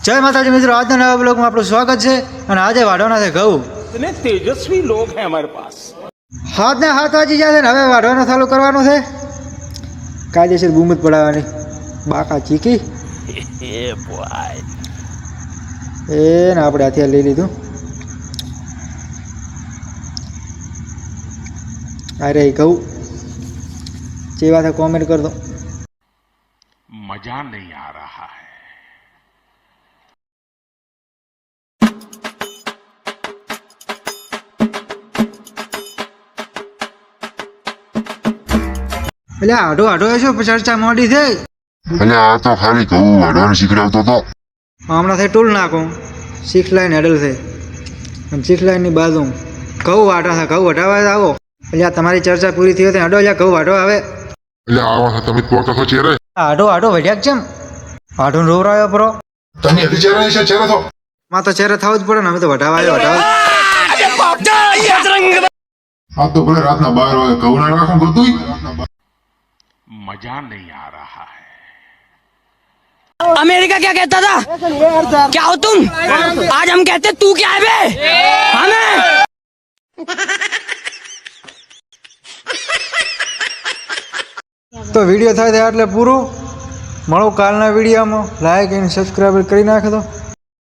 जय माताजी मित्रों, आज नवा ब्लॉग में आपका स्वागत है। और आज वाढ़वाना है घઉં। इतने तेजस्वी लोग हैं हमारे पास। हाथ ने हाथ वाजी जाए ने हवे वाढ़वानो चालू करवानो छे। कायदेसर बूमत पड़ावવાની બાકા ચીકી ए बॉय એ ને આપણે હથિયાર લઈ લીધું। अरे घઉં જેવા था कमेंट कर दो। मजा नहीं आ रहा है। એટલે આડો આડો એસો ચર્ચા મોડી થઈ। એટલે આ તો ખાલી ઘઉં વાઢવાનું શીખડાવતો હતો। હમણાં થઈ ટૂલ નાખું શીખલાઈને હેડલ છે અને શીખલાઈની બાજુ ઘઉં વાઢા છે। ઘઉં વઢાવા આવો એટલે આ તમારી ચર્ચા પૂરી થઈ હોય હડો એટલે ઘઉં વાઢો આવે। એટલે આવા તમે પોતા છો ચેરે આડો આડો વઢ્યા કેમ આડો રોવરાયો પરો તમે હજી ચેરે છે ચેરે થો માં તો ચહેરે થવું જ પડે ને। અમે તો વઢાવા આવ્યો વઢાવા। આ તો ભલે રાતના 12 વાગે ઘઉં ના રાખું ગતું मजा नहीं आ रहा है। अमेरिका क्या कहता था? क्या हो तुम? आज हम कहते तू क्या है बे? हमें तो वीडियो था એટલે પૂરો। મળો કાલના વિડીયોમાં। લાઈક અને સબસ્ક્રાઇબ કરી નાખો।